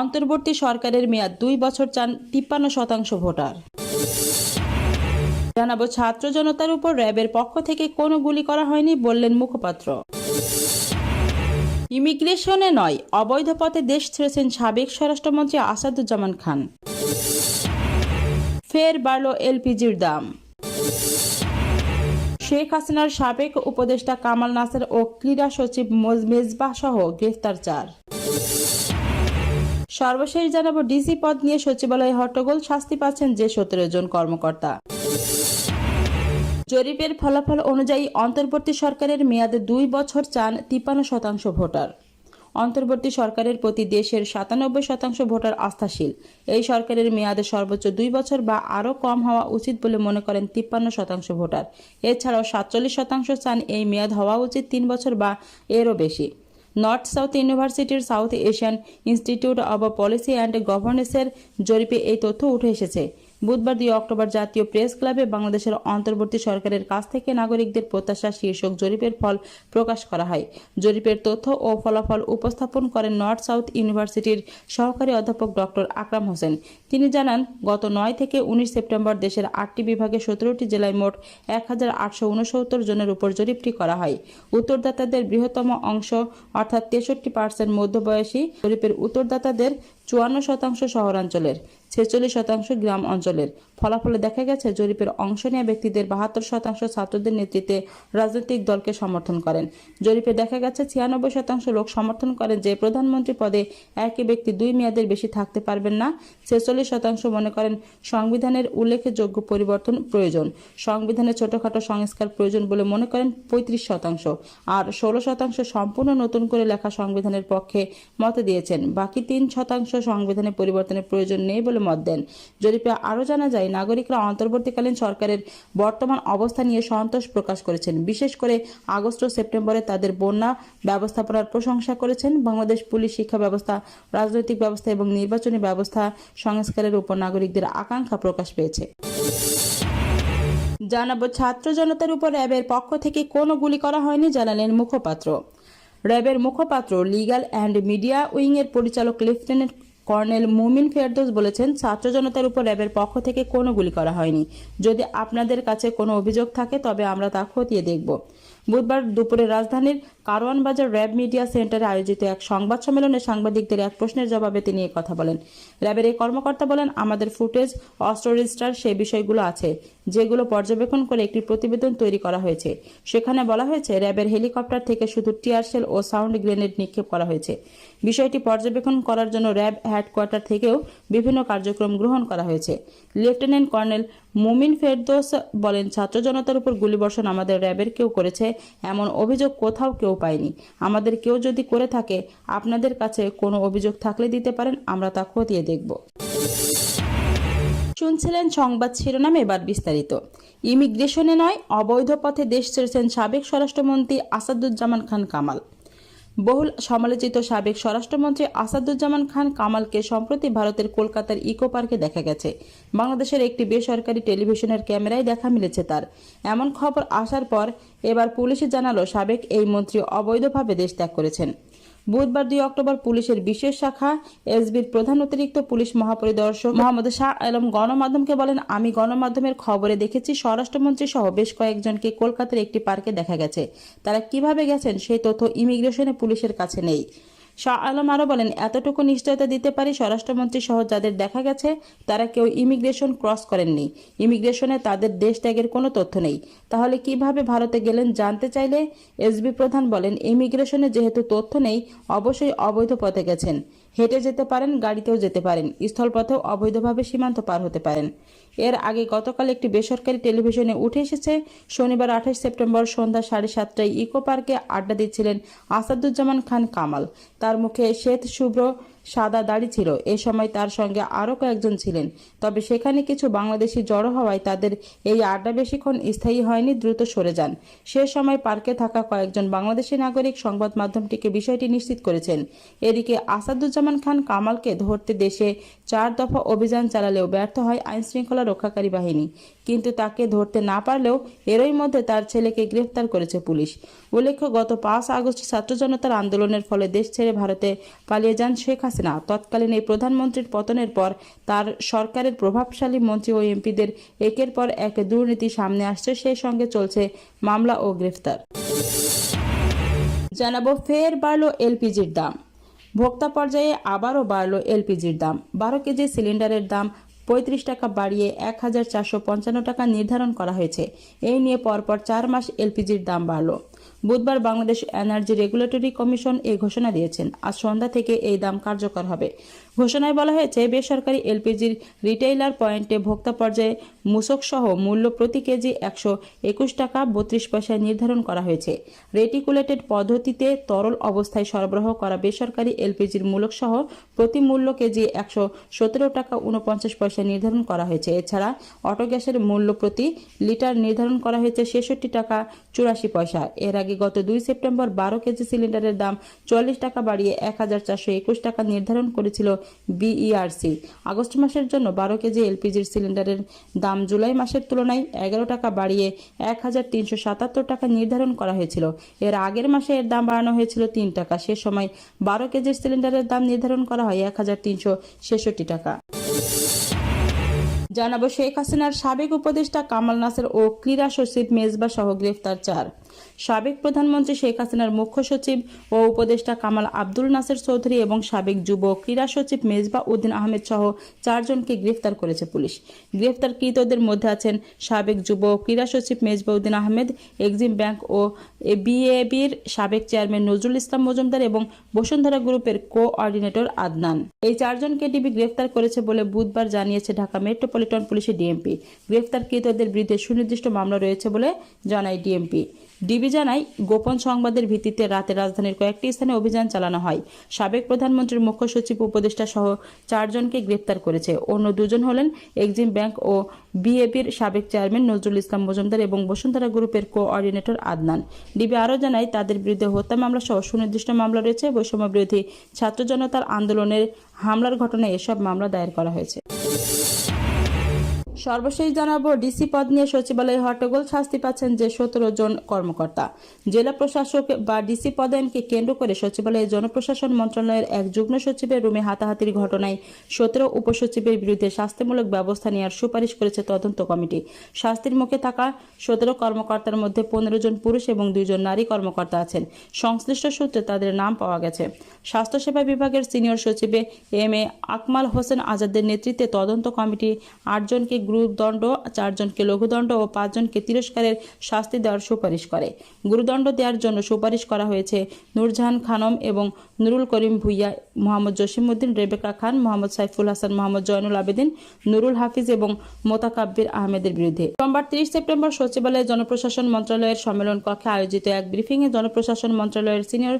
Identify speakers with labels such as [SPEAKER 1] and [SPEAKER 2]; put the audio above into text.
[SPEAKER 1] অন্তর্বর্তী সরকারের মেয়াদ 2 বছর চান 53% ভোটার। জানাবো ছাত্র জনতার উপর র্যাবের পক্ষ থেকে কোনো গুলি করা হয়নি বললেন মুখপাত্র। ইমিগ্রেশনে নয়, অবৈধ পথে দেশ ছেড়েছেন সাবেক স্বরাষ্ট্রমন্ত্রী আসাদুজ্জামান খান। ফের বাড়ল এলপিজির দাম। শেখ হাসিনার সাবেক উপদেষ্টা কামাল নাসের ও ক্রীড়া সচিব মেজবাহ সহ গ্রেফতার 4। সর্বশেষ জানাবো ডিসি পদ নিয়ে সচিবালয়ে হট্টগোল, শাস্তি পাচ্ছেন যে 17 জন কর্মকর্তা। জরিপের ফলাফল অনুযায়ী অন্তর্বর্তী সরকারের মেয়াদে 2 বছর চান 53% ভোটার। অন্তর্বর্তী সরকারের প্রতি দেশের 97% ভোটার আস্থাশীল। এই সরকারের মেয়াদে সর্বোচ্চ 2 বছর বা আরও কম হওয়া উচিত বলে মনে করেন 53% ভোটার। এছাড়াও 47% চান এই মেয়াদ হওয়া উচিত 3 বছর বা এরও বেশি। নর্থ সাউথ ইউনিভার্সিটির South Asian Institute of policy and গভর্নেন্সের জরিপে এই তথ্য উঠে এসেছে। বুধবার 2 অক্টোবর জাতীয় প্রেস ক্লাবে বাংলাদেশের অন্তর্বর্তী সরকারের কাছ থেকে নাগরিকদের প্রত্যাশা শীর্ষক জরিপের ফল প্রকাশ করা হয়। জরিপের তথ্য ও ফলাফল উপস্থাপন করেন নর্থ সাউথ ইউনিভার্সিটির সহকারী অধ্যাপক ডক্টর আকরাম হোসেন। তিনি জানান, গত 9 থেকে 19 সেপ্টেম্বর দেশের 8টি বিভাগে 17টি জেলায় মোট 1869 জনের উপর জরিপটি করা হয়। উত্তরদাতাদের বৃহত্তম অংশ অর্থাৎ 63% মধ্যবয়সী। জরিপের উত্তরদাতাদের 54% শহরাঞ্চলের, 46% গ্রাম অঞ্চলের। ফলাফলে দেখা গেছে জরিপের অংশ নেওয়া ব্যক্তিদের 72% ছাত্রদের নেতৃত্বে রাজনৈতিক দলকে সমর্থন করেন। জরিপে দেখা গেছে 96% লোক সমর্থন করেন যে প্রধানমন্ত্রী পদে একই ব্যক্তি 2 মেয়াদের বেশি থাকতে পারবেন না। 46% মনে করেন সংবিধানের উল্লেখযোগ্য পরিবর্তন প্রয়োজন। সংবিধানে ছোটখাটো সংস্কার প্রয়োজন বলে মনে করেন 35%। আর 16% সম্পূর্ণ নতুন করে লেখা সংবিধানের পক্ষে মত দিয়েছেন। বাকি 3% সংবিধানে পরিবর্তনের প্রয়োজন নেই বলে মত দেন। জরিপে আরও জানা যায়, নাগরিকরা অন্তর্বর্তীকালীন সরকারের বর্তমান অবস্থা নিয়ে সন্তোষ প্রকাশ করেছেন। বিশেষ করে আগস্ট ও সেপ্টেম্বরে তাদের বন্যা ব্যবস্থাপনার প্রশংসা করেছেন। বাংলাদেশ পুলিশ, শিক্ষা ব্যবস্থা, রাজনৈতিক ব্যবস্থা এবং নির্বাচনী ব্যবস্থা সংস্কারের উপর নাগরিকদের আকাঙ্ক্ষা প্রকাশ পেয়েছে। জানাবো ছাত্র জনতার উপর র্যাবের পক্ষ থেকে কোনো গুলি করা হয়নি জানালেন মুখপাত্র। র্যাবের মুখপাত্র লিগ্যাল অ্যান্ড মিডিয়া উইংয়ের পরিচালক লেফটেন্যান্ট কর্নেল মুমিন ফেরদৌস বলেছেন, ছাত্র জনতার উপর র্যাবের পক্ষ থেকে কোনো গুলি করা হয়নি। যদি আপনাদের কাছে কোনো অভিযোগ থাকে তবে আমরা তা খতিয়ে দেখব। বুধবার দুপুরে রাজধানীর কারওয়ান বাজার র্যাব মিডিয়া সেন্টারে আয়োজিত এক সংবাদ সম্মেলনে সাংবাদিকদের এক প্রশ্নের জবাবে তিনি কথা বলেন। র্যাবের এই কর্মকর্তা বলেন, আমাদের ফুটেজ, অস্ত্র রেজিস্টার সেই বিষয়গুলো আছে, যেগুলো পর্যবেক্ষণ করে একটি প্রতিবেদন তৈরি করা হয়েছে। সেখানে বলা হয়েছে র্যাবের হেলিকপ্টার থেকে শুধু টিয়ার শেল ও সাউন্ড গ্রেনেড নিক্ষেপ করা হয়েছে। বিষয়টি পর্যবেক্ষণ করার জন্য র্যাব হেডকোয়ার্টার থেকেও বিভিন্ন কার্যক্রম গ্রহণ করা হয়েছে। লেফটেন্যান্ট কর্নেল মুমিন ফেরদৌস বলেন, ছাত্র জনতার উপর গুলিবর্ষণ আমাদের র্যাবের কেউ করেছে এমন অভিযোগ কোথাও কেউ পাইনি। আমাদের কেউ যদি করে থাকে, আপনাদের কাছে কোনো অভিযোগ থাকলে দিতে পারেন, আমরা তা খতিয়ে দেখব। শুনছিলেন সংবাদ শিরোনাম, এবার বিস্তারিত। ইমিগ্রেশনে নয়, অবৈধ পথে দেশ ছেড়েছেন সাবেক স্বরাষ্ট্রমন্ত্রী আসাদুজ্জামান খান কামাল। বহুল সমালোচিত সাবেক স্বরাষ্ট্রমন্ত্রী আসাদুজ্জামান খান কামালকে সম্প্রতি ভারতের কলকাতার ইকো পার্কে দেখা গেছে। বাংলাদেশের একটি বেসরকারি টেলিভিশনের ক্যামেরায় দেখা মিলেছে তার। এমন খবর আসার পর এবার পুলিশে জানালো সাবেক এই মন্ত্রী অবৈধভাবে দেশ ত্যাগ করেছেন। বুধবার 2 অক্টোবর পুলিশের বিশেষ শাখা এসবির প্রধান অতিরিক্ত পুলিশ মহাপরিদর্শক মোহাম্মদ শাহ আলম গণমাধ্যমকে বলেন, আমি গণমাধ্যমের খবরে দেখেছি স্বরাষ্ট্রমন্ত্রী সহ বেশ কয়েকজনকে কলকাতার একটি পার্কে দেখা গেছে। তারা কিভাবে গেছেন সেই তথ্য ইমিগ্রেশনে পুলিশের কাছে নেই। শাহ আলম আরও বলেন, এতটুকু নিশ্চয়তা দিতে পারি স্বরাষ্ট্রমন্ত্রী সহ যাদের দেখা গেছে তারা কেউ ইমিগ্রেশন ক্রস করেননি। ইমিগ্রেশনে তাদের দেশ ত্যাগের কোনো তথ্য নেই। তাহলে কিভাবে ভারতে গেলেন জানতে চাইলে এসবি প্রধান বলেন, ইমিগ্রেশনে যেহেতু তথ্য নেই, অবশ্যই অবৈধ পথে গেছেন। হেঁটে যেতে পারেন, গাড়িতেও যেতে পারেন, স্থলপথেও অবৈধভাবে সীমান্ত পার হতে পারেন। এর আগে গতকাল একটি বেসরকারি টেলিভিশনে উঠে এসেছে, শনিবার 28 সেপ্টেম্বর সন্ধ্যা 7:30টায় ইকো পার্কে আড্ডা দিচ্ছিলেন আসাদুজ্জামান খান কামাল। তার মুখে শ্বেত শুভ্র সাদা দাড়ি ছিল। এ সময় তার সঙ্গে আরও কয়েকজন ছিলেন। তবে সেখানে কিছু বাংলাদেশি জড়ো হওয়ায় তাদের এই আড্ডা বেশিক্ষণ স্থায়ী হয়নি, দ্রুত সরে যান। সে সময় পার্কে থাকা কয়েকজন বাংলাদেশি নাগরিক সংবাদ মাধ্যমটিকে বিষয়টি নিশ্চিত করেছেন। এদিকে আসাদুজ্জামান খান কামালকে ধরতে দেশে 4 দফা অভিযান চালালেও ব্যর্থ হয় আইনশৃঙ্খলা রক্ষাকারী বাহিনী। কিন্তু তাকে ধরতে না পারলেও এরই মধ্যে তার ছেলেকে গ্রেফতার করেছে পুলিশ। উল্লেখ্য, গত 5 আগস্ট ছাত্র জনতার আন্দোলনের ফলে দেশ ছেড়ে ভারতে পালিয়ে যান শেখ হাসিনা। তৎকালীন এই প্রধানমন্ত্রীর পতনের পর তার সরকারের প্রভাবশালী মন্ত্রী ও এমপিদের একের পর এক দুর্নীতি সামনে আসছে, সেই সঙ্গে চলছে মামলা ও গ্রেফতার। জানাবো, ফের বাড়ল এলপিজির দাম। ভোক্তা পর্যায়ে আবারও বাড়ল এলপিজির দাম। 12 কেজি সিলিন্ডারের দাম 35 টাকা বাড়িয়ে 1455 টাকা নির্ধারণ করা হয়েছে। এই নিয়ে পরপর 4 মাস এলপিজির দাম বাড়ল। বুধবার বাংলাদেশ এনার্জি রেগুলেটরি কমিশন এই ঘোষণা দিয়েছেন। আজ সন্ধ্যা থেকে এই দাম কার্যকর হবে। ঘোষণায় বলা হয়েছে, বেসরকারি এলপিজির রিটেইলার পয়েন্টে ভোক্তা পর্যায়ে মূসক সহ মূল্য প্রতি কেজি 121 টাকা 32 পয়সায় নির্ধারণ করা হয়েছে। রেটিকুলেটেড পদ্ধতিতে তরল অবস্থায় সরবরাহ করা বেসরকারি এলপিজির মূলক সহ প্রতি মূল্য কেজি 117 টাকা 49 পয়সায় নির্ধারণ করা হয়েছে। এছাড়া অটো গ্যাসের মূল্য প্রতি লিটার নির্ধারণ করা হয়েছে 66 টাকা 84 পয়সা। এর আগে গত 2 সেপ্টেম্বর 12 কেজি সিলিন্ডারের দাম 44 টাকা বাড়িয়ে 1421 টাকা নির্ধারণ করেছিল বিইআরসি। আগস্ট মাসের জন্য 12 কেজি এলপিজির সিলিন্ডারের দাম জুলাই মাসের তুলনায় 11 টাকা বাড়িয়ে 1377 টাকা নির্ধারণ করা হয়েছিল। এর আগের মাসে এর দাম বাড়ানো হয়েছিল 3 টাকা। সে সময় 12 কেজির সিলিন্ডারের দাম নির্ধারণ করা হয় 1366 টাকা। জানাবো, শেখ হাসিনার সাবেক উপদেষ্টা কামাল নাসের ও ক্রীড়া সচিব মেজবা সহ গ্রেফতার 4। সাবেক প্রধানমন্ত্রী শেখ হাসিনার মুখ্য সচিব ও উপদেষ্টা কামাল আব্দুল নাসের চৌধুরী এবং সাবেক যুব ক্রীড়া সচিব মেজবা উদ্দিন আহমেদ সহ 4 জনকে গ্রেফতার করেছে পুলিশ। গ্রেফতারকৃতদের মধ্যে আছেন সাবেক যুব ক্রীড়া সচিব মেজবা উদ্দিন আহমেদ, এক্সিম ব্যাংক ও বিএবির সাবেক চেয়ারম্যান নজরুল ইসলাম মজুমদার এবং বসুন্ধরা গ্রুপের কোঅর্ডিনেটর আদনান। এই 4 জনকে ডিবি গ্রেফতার করেছে বলে বুধবার জানিয়েছে ঢাকা মেট্রোপলিটন পুলিশের ডিএমপি। গ্রেফতারকৃতদের বিরুদ্ধে সুনির্দিষ্ট মামলা রয়েছে বলে জানায় ডিএমপি। ডিবি জানায়, গোপন সংবাদের ভিত্তিতে রাতে রাজধানীর কয়েকটি স্থানে অভিযান চালানো হয়। সাবেক প্রধানমন্ত্রীর মুখ্য সচিব উপদেষ্টা সহ 4 জনকে গ্রেফতার করেছে। অন্য 2 জন হলেন এক্সিম ব্যাংক ও বিএবির সাবেক চেয়ারম্যান নজরুল ইসলাম মজুমদার এবং বসুন্ধরা গ্রুপের কোঅর্ডিনেটর আদনান। ডিবি আরও জানায়, তাদের বিরুদ্ধে হত্যা মামলা সহ সুনির্দিষ্ট মামলা রয়েছে। বৈষম্য বিরোধী ছাত্র জনতার আন্দোলনের হামলার ঘটনায় এসব মামলা দায়ের করা হয়েছে। সর্বশেষ জানাবো, ডিসি পদ নিয়ে সচিবালয়ে হট্টগোল, শাস্তি পাচ্ছেন যে 17 জন কর্মকর্তা। জেলা প্রশাসক বা ডিসি পদায়নকে কেন্দ্র করে সচিবালয়ে জনপ্রশাসন মন্ত্রণালয়ের এক যুগ্ম সচিবের রুমে হাতাহাতির ঘটনায় 17 উপসচিবের বিরুদ্ধে শাস্তিমূলক ব্যবস্থা নেওয়ার সুপারিশ করেছে তদন্ত কমিটি। শাস্তির মুখে থাকা 17 কর্মকর্তার মধ্যে 15 জন পুরুষ এবং 2 জন নারী কর্মকর্তা আছেন। সংশ্লিষ্ট সূত্রে তাদের নাম পাওয়া গেছে। স্বাস্থ্যসেবা বিভাগের সিনিয়র সচিবে এম এ আকমাল হোসেন আজাদের নেতৃত্বে তদন্ত কমিটি 8 জনকে গুরুদণ্ড, 4 জনকে লঘুদণ্ড ও 5 জনকে তিরস্কারের শাস্তি দেওয়ার সুপারিশ করে। গুরুদণ্ড দেওয়ার জন্য সুপারিশ করা হয়েছে নূরজাহান খানম এবং নুরুল করিম ভুইয়া, মোহাম্মদ জসিমউদ্দিন, রেবেকা খান, মোহাম্মদ সাইফুল হাসান, মোহাম্মদ জয়নুল আবেদিন, নুরুল হাফিজ এবং মোতাকাব্বির আহমেদের বিরুদ্ধে। সোমবার 30 সেপ্টেম্বর সচিবালয়ে জনপ্রশাসন মন্ত্রণালয়ের সম্মেলন কক্ষে আয়োজিত এক ব্রিফিংয়ে জনপ্রশাসন মন্ত্রণালয়ের সিনিয়র